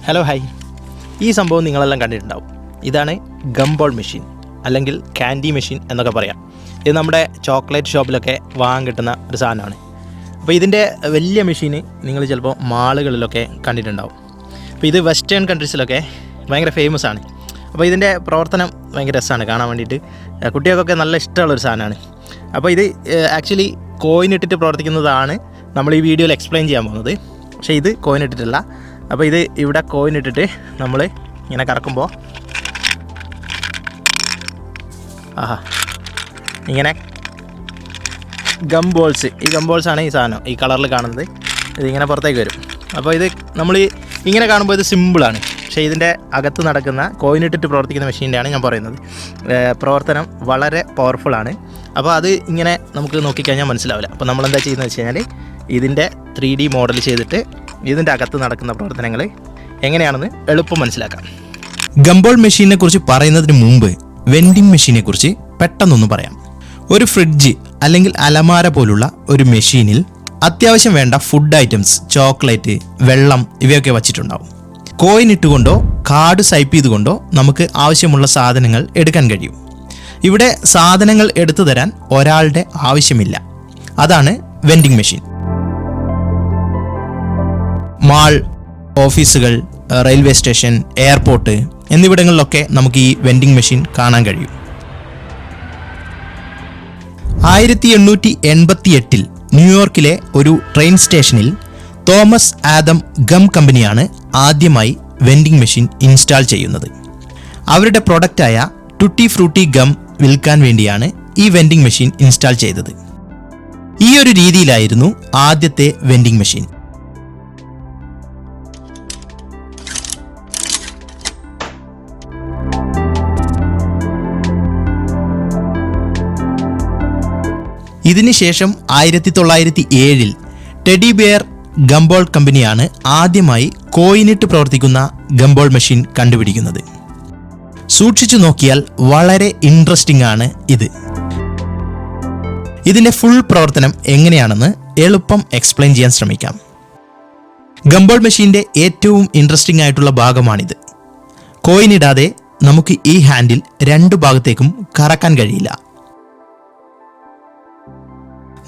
Hello hi, ഈ സംഭവം നിങ്ങളെല്ലാം കണ്ടിട്ടുണ്ടാവും. ഇതാണ് ഗംബോൾ മെഷീൻ അല്ലെങ്കിൽ ക്യാൻഡി മെഷീൻ എന്നൊക്കെ പറയാം. ഇത് നമ്മുടെ ചോക്ലേറ്റ് ഷോപ്പിലൊക്കെ വാങ്ങാൻ കിട്ടുന്ന ഒരു സാധനമാണ്. അപ്പോൾ ഇതിൻ്റെ വലിയ മെഷീന് നിങ്ങൾ ചിലപ്പോൾ മാളുകളിലൊക്കെ കണ്ടിട്ടുണ്ടാവും. അപ്പോൾ ഇത് വെസ്റ്റേൺ കൺട്രീസിലൊക്കെ ഭയങ്കര ഫേമസ് ആണ്. അപ്പോൾ ഇതിൻ്റെ പ്രവർത്തനം ഭയങ്കര രസമാണ് കാണാൻ വേണ്ടിയിട്ട്. കുട്ടികൾക്കൊക്കെ നല്ല ഇഷ്ടമുള്ളൊരു സാധനമാണ്. അപ്പോൾ ഇത് ആക്ച്വലി കോയിൻ ഇട്ടിട്ട് പ്രവർത്തിക്കുന്നതാണ് നമ്മൾ ഈ വീഡിയോയിൽ എക്സ്പ്ലെയിൻ ചെയ്യാൻ പോകുന്നത്. പക്ഷേ ഇത് കോയിൻ ഇട്ടിട്ടില്ല. അപ്പോൾ ഇത് ഇവിടെ കോയിൻ ഇട്ടിട്ട് നമ്മൾ ഇങ്ങനെ കറക്കുമ്പോൾ ഇങ്ങനെ ഗംബോൾസ്, ഈ ഗംബോൾസാണ് ഈ സാധനം ഈ കളറിൽ കാണുന്നത്. ഇതിങ്ങനെ പുറത്തേക്ക് വരും. അപ്പോൾ ഇത് നമ്മൾ ഇങ്ങനെ കാണുമ്പോൾ ഇത് സിമ്പിളാണ്. പക്ഷേ ഇതിൻ്റെ അകത്ത് നടക്കുന്ന കോയിൻ ഇട്ടിട്ട് പ്രവർത്തിക്കുന്ന മെഷീൻ്റെയാണ് ഞാൻ പറയുന്നത്. പ്രവർത്തനം വളരെ പവർഫുള്ളാണ്. അപ്പോൾ അത് ഇങ്ങനെ നമുക്ക് നോക്കിക്കഴിഞ്ഞാൽ മനസ്സിലാവില്ല. അപ്പോൾ നമ്മളെന്താ ചെയ്യുന്നത് വെച്ച് കഴിഞ്ഞാൽ ഇതിൻ്റെ 3D മോഡൽ ചെയ്തിട്ട് ഇതിൻ്റെ അകത്ത് നടക്കുന്ന പ്രവർത്തനങ്ങൾ എങ്ങനെയാണെന്ന് എളുപ്പം മനസ്സിലാക്കാം. ഗംബോൾ മെഷീനെ കുറിച്ച് പറയുന്നതിന് മുമ്പ് വെൻഡിങ് മെഷീനെ കുറിച്ച് പെട്ടെന്നൊന്ന് പറയാം. ഒരു ഫ്രിഡ്ജ് അല്ലെങ്കിൽ അലമാര പോലുള്ള ഒരു മെഷീനിൽ അത്യാവശ്യം വേണ്ട ഫുഡ് ഐറ്റംസ്, ചോക്ലേറ്റ്, വെള്ളം ഇവയൊക്കെ വച്ചിട്ടുണ്ടാവും. കോയിൻ ഇട്ടുകൊണ്ടോ കാർഡ് സ്വൈപ്പ് ചെയ്തുകൊണ്ടോ നമുക്ക് ആവശ്യമുള്ള സാധനങ്ങൾ എടുക്കാൻ കഴിയും. ഇവിടെ സാധനങ്ങൾ എടുത്തു തരാൻ ഒരാളുടെ ആവശ്യമില്ല. അതാണ് വെൻഡിങ് മെഷീൻ. മാൾ, ഓഫീസുകൾ, റെയിൽവേ സ്റ്റേഷൻ, എയർപോർട്ട് എന്നിവിടങ്ങളിലൊക്കെ നമുക്ക് ഈ വെൻഡിങ് മെഷീൻ കാണാൻ കഴിയും. 1888 ന്യൂയോർക്കിലെ ഒരു ട്രെയിൻ സ്റ്റേഷനിൽ തോമസ് ആദം ഗം കമ്പനിയാണ് ആദ്യമായി വെൻഡിങ് മെഷീൻ ഇൻസ്റ്റാൾ ചെയ്യുന്നത്. അവരുടെ പ്രൊഡക്റ്റായ ടുട്ടി ഫ്രൂട്ടി ഗം വിൽക്കാൻ വേണ്ടിയാണ് ഈ വെൻഡിങ് മെഷീൻ ഇൻസ്റ്റാൾ ചെയ്തത്. ഈ ഒരു രീതിയിലായിരുന്നു ആദ്യത്തെ വെൻഡിങ് മെഷീൻ. ഇതിനുശേഷം 1907 ടെഡി ബെയർ ഗംബോൾ കമ്പനിയാണ് ആദ്യമായി കോയിനിട്ട് പ്രവർത്തിക്കുന്ന ഗംബോൾ മെഷീൻ കണ്ടുപിടിക്കുന്നത്. സൂക്ഷിച്ചു നോക്കിയാൽ വളരെ ഇൻട്രസ്റ്റിംഗ് ആണ് ഇത്. ഇതിന്റെ ഫുൾ പ്രവർത്തനം എങ്ങനെയാണെന്ന് എളുപ്പം എക്സ്പ്ലെയിൻ ചെയ്യാൻ ശ്രമിക്കാം. ഗംബോൾ മെഷീന്റെ ഏറ്റവും ഇൻട്രസ്റ്റിംഗ് ആയിട്ടുള്ള ഭാഗമാണിത്. കോയിനിടാതെ നമുക്ക് ഈ ഹാൻഡിൽ രണ്ടു ഭാഗത്തേക്കും കറക്കാൻ കഴിയില്ല.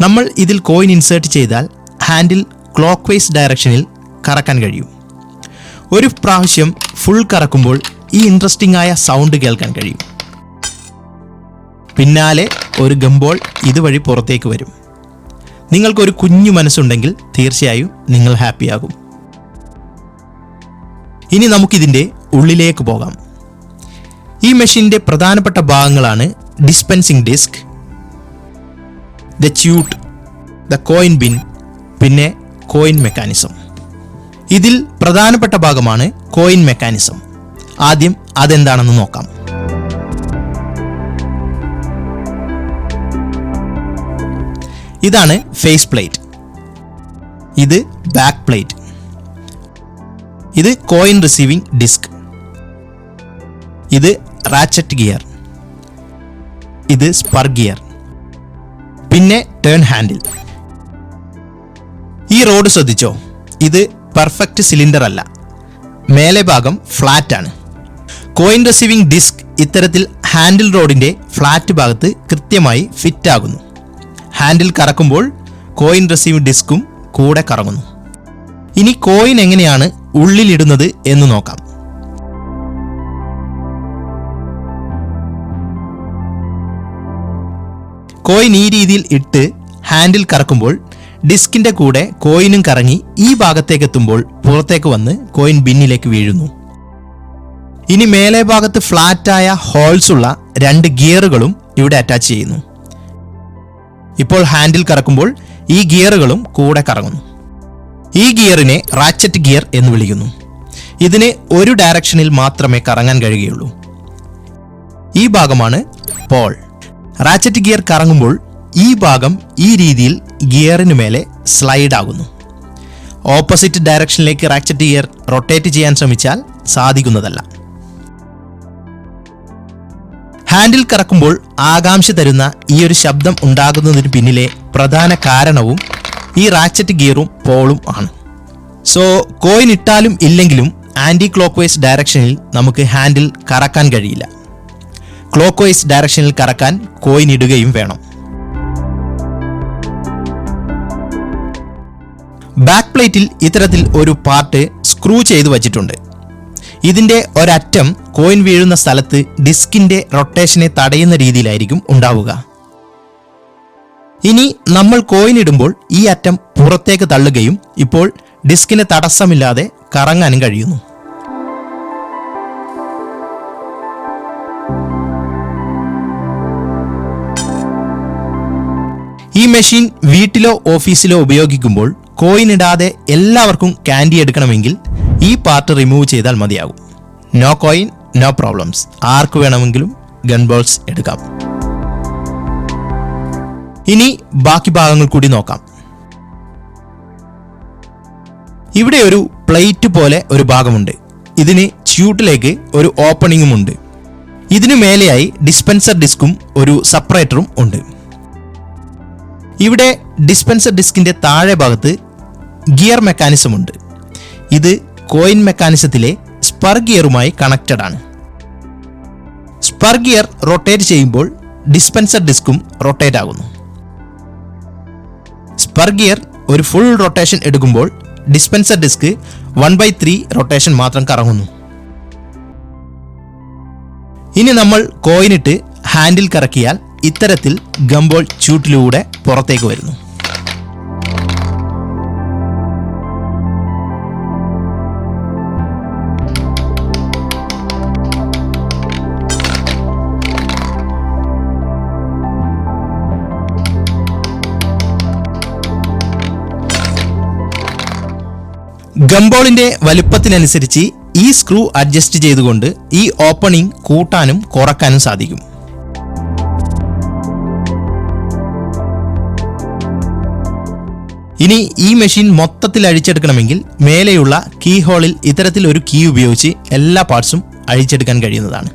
നമ്മൾ ഇതിൽ കോയിൻ ഇൻസേർട്ട് ചെയ്താൽ ഹാൻഡിൽ ക്ലോക്ക് വൈസ് ഡയറക്ഷനിൽ കറക്കാൻ കഴിയും. ഒരു പ്രാവശ്യം ഫുൾ കറക്കുമ്പോൾ ഈ ഇൻട്രസ്റ്റിംഗ് ആയ സൗണ്ട് കേൾക്കാൻ കഴിയും. പിന്നാലെ ഒരു ഗംബോൾ ഇതുവഴി പുറത്തേക്ക് വരും. നിങ്ങൾക്കൊരു കുഞ്ഞു മനസ്സുണ്ടെങ്കിൽ തീർച്ചയായും നിങ്ങൾ ഹാപ്പിയാകും. ഇനി നമുക്കിതിൻ്റെ ഉള്ളിലേക്ക് പോകാം. ഈ മെഷീൻ്റെ പ്രധാനപ്പെട്ട ഭാഗങ്ങളാണ് dispensing disc, the chute, the coin bin, പിന്നെ കോയിൻ മെക്കാനിസം. ഇതിൽ പ്രധാനപ്പെട്ട ഭാഗമാണ് കോയിൻ മെക്കാനിസം. ആദ്യം അതെന്താണെന്ന് നോക്കാം. ഇതാണ് ഫേസ് പ്ലേറ്റ്, ഇത് ബാക്ക് പ്ലേറ്റ്, ഇത് കോയിൻ റിസീവിംഗ് ഡിസ്ക്, ഇത് റാച്ചറ്റ് ഗിയർ, ഇത് സ്പർ ഗിയർ, പിന്നെ ടേൺ ഹാൻഡിൽ. ഈ റോഡ് ശ്രദ്ധിച്ചോ, ഇത് പെർഫെക്റ്റ് സിലിണ്ടർ അല്ല, മേലെ ഭാഗം ഫ്ലാറ്റ് ആണ്. കോയിൻ റിസീവിംഗ് ഡിസ്ക് ഇത്തരത്തിൽ ഹാൻഡിൽ റോഡിന്റെ ഫ്ലാറ്റ് ഭാഗത്ത് കൃത്യമായി ഫിറ്റ് ആകുന്നു. ഹാൻഡിൽ കറക്കുമ്പോൾ കോയിൻ റിസീവിംഗ് ഡിസ്കും കൂടെ കറങ്ങുന്നു. ഇനി കോയിൻ എങ്ങനെയാണ് ഉള്ളിലിടുന്നത് എന്ന് നോക്കാം. കോയിൻ ഈ രീതിയിൽ ഇട്ട് ഹാൻഡിൽ കറക്കുമ്പോൾ ഡിസ്കിന്റെ കൂടെ കോയിനും കറങ്ങി ഈ ഭാഗത്തേക്ക് എത്തുമ്പോൾ പുറത്തേക്ക് വന്ന് കോയിൻ ബിന്നിലേക്ക് വീഴുന്നു. ഇനി മേലെ ഭാഗത്ത് ഫ്ലാറ്റായ ഹോൾസ് ഉള്ള 2 ഗിയറുകളും ഇവിടെ അറ്റാച്ച് ചെയ്യുന്നു. ഇപ്പോൾ ഹാൻഡിൽ കറക്കുമ്പോൾ ഈ ഗിയറുകളും കൂടെ കറങ്ങുന്നു. ഈ ഗിയറിനെ റാച്ചറ്റ് ഗിയർ എന്ന് വിളിക്കുന്നു. ഇതിന് ഒരു ഡയറക്ഷനിൽ മാത്രമേ കറങ്ങാൻ കഴിയുകയുള്ളൂ. ഈ ഭാഗമാണ് പോൾ. റാച്ചറ്റ് ഗിയർ കറങ്ങുമ്പോൾ ഈ ഭാഗം ഈ രീതിയിൽ ഗിയറിന് മേലെ സ്ലൈഡ് ആകുന്നു. ഓപ്പോസിറ്റ് ഡയറക്ഷനിലേക്ക് റാച്ചറ്റ് ഗിയർ റൊട്ടേറ്റ് ചെയ്യാൻ ശ്രമിച്ചാൽ സാധിക്കുന്നതല്ല. ഹാൻഡിൽ കറക്കുമ്പോൾ ആകാംക്ഷ തരുന്ന ഈ ഒരു ശബ്ദം ഉണ്ടാകുന്നതിന് പിന്നിലെ പ്രധാന കാരണവും ഈ റാച്ചറ്റ് ഗിയറും പോളും ആണ്. സോ കോയിൻ ഇട്ടാലും ഇല്ലെങ്കിലും ആൻറ്റി ക്ലോക്ക് വൈസ് ഡയറക്ഷനിൽ നമുക്ക് ഹാൻഡിൽ കറക്കാൻ കഴിയില്ല. ക്ലോക്ക് വൈസ് ഡയറക്ഷനിൽ കറക്കാൻ കോയിൻ ഇടുകയും വേണം. ബാക്ക് പ്ലേറ്റിൽ ഇത്തരത്തിൽ ഒരു പാർട്ട് സ്ക്രൂ ചെയ്തു വച്ചിട്ടുണ്ട്. ഇതിൻ്റെ ഒരറ്റം കോയിൻ വീഴുന്ന സ്ഥലത്ത് ഡിസ്കിൻ്റെ റൊട്ടേഷനെ തടയുന്ന രീതിയിലായിരിക്കും ഉണ്ടാവുക. ഇനി നമ്മൾ കോയിൻ ഇടുമ്പോൾ ഈ അറ്റം പുറത്തേക്ക് തള്ളുകയും ഇപ്പോൾ ഡിസ്കിന് തടസ്സമില്ലാതെ കറങ്ങാനും കഴിയുന്നു. ഈ മെഷീൻ വീട്ടിലോ ഓഫീസിലോ ഉപയോഗിക്കുമ്പോൾ കോയിൻ ഇടാതെ എല്ലാവർക്കും ക്യാൻഡി എടുക്കണമെങ്കിൽ ഈ പാർട്ട് റിമൂവ് ചെയ്താൽ മതിയാകും. നോ കോയിൻ നോ പ്രോബ്ലംസ്, ആർക്ക് വേണമെങ്കിലും ഗൺബോൾസ് എടുക്കാം. ഇനി ബാക്കി ഭാഗങ്ങൾ കൂടി നോക്കാം. ഇവിടെ ഒരു പ്ലേറ്റ് പോലെ ഒരു ഭാഗമുണ്ട്. ഇതിന് ച്യൂട്ടിലേക്ക് ഒരു ഓപ്പണിംഗും ഉണ്ട്. ഇതിനു മേലെയായി ഡിസ്പെൻസർ ഡിസ്കും ഒരു സെപ്പറേറ്ററും ഉണ്ട്. ഇവിടെ ഡിസ്പെൻസർ ഡിസ്കിന്റെ താഴെ ഭാഗത്ത് ഗിയർ മെക്കാനിസം ഉണ്ട്. ഇത് കോയിൻ മെക്കാനിസത്തിലെ സ്പർ ഗിയറുമായി കണക്റ്റഡ് ആണ്. സ്പർ ഗിയർ റൊട്ടേറ്റ് ചെയ്യുമ്പോൾ ഡിസ്പെൻസർ ഡിസ്കും റൊട്ടേറ്റ് ആകുന്നു. സ്പർ ഗിയർ ഒരു ഫുൾ റൊട്ടേഷൻ എടുക്കുമ്പോൾ ഡിസ്പെൻസർ ഡിസ്ക് 1/3 റൊട്ടേഷൻ മാത്രം കറങ്ങുന്നു. ഇനി നമ്മൾ കോയിനിട്ട് ഹാൻഡിൽ കറക്കിയാൽ ഇത്തരത്തിൽ ഗംബോൾ ചൂട്ടിലൂടെ പുറത്തേക്ക് വരുന്നു. ഗംബോളിന്റെ വലുപ്പത്തിനനുസരിച്ച് ഈ സ്ക്രൂ അഡ്ജസ്റ്റ് ചെയ്തുകൊണ്ട് ഈ ഓപ്പണിംഗ് കൂട്ടാനും കുറക്കാനും സാധിക്കും. ഇനി ഈ മെഷീൻ മൊത്തത്തിൽ അഴിച്ചെടുക്കണമെങ്കിൽ മേലെയുള്ള കീ ഹോളിൽ ഇത്തരത്തിൽ ഒരു കീ ഉപയോഗിച്ച് എല്ലാ പാർട്സും അഴിച്ചെടുക്കാൻ കഴിയുന്നതാണ്.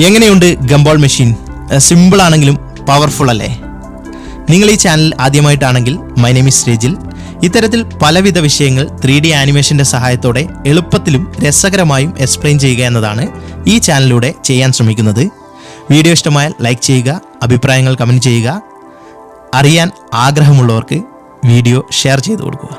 എങ്ങനെയുണ്ട് ഗംബോൾ മെഷീൻ? സിമ്പിൾ ആണെങ്കിലും പവർഫുൾ അല്ലേ? നിങ്ങൾ ഈ ചാനൽ ആദ്യമായിട്ടാണെങ്കിൽ മൈ നെയിം ഈസ് രജിൽ. ഇത്തരത്തിൽ പലവിധ വിഷയങ്ങൾ 3D ആനിമേഷന്റെ സഹായത്തോടെ എളുപ്പത്തിലും രസകരമായും എക്സ്പ്ലെയിൻ ചെയ്യുക എന്നതാണ് ഈ ചാനലിലൂടെ ചെയ്യാൻ ശ്രമിക്കുന്നത്. വീഡിയോ ഇഷ്ടമായാൽ ലൈക്ക് ചെയ്യുക, അഭിപ്രായങ്ങൾ കമൻറ്റ് ചെയ്യുക. അറിയാൻ ആഗ്രഹമുള്ളവർക്ക് വീഡിയോ ഷെയർ ചെയ്തു കൊടുക്കുക.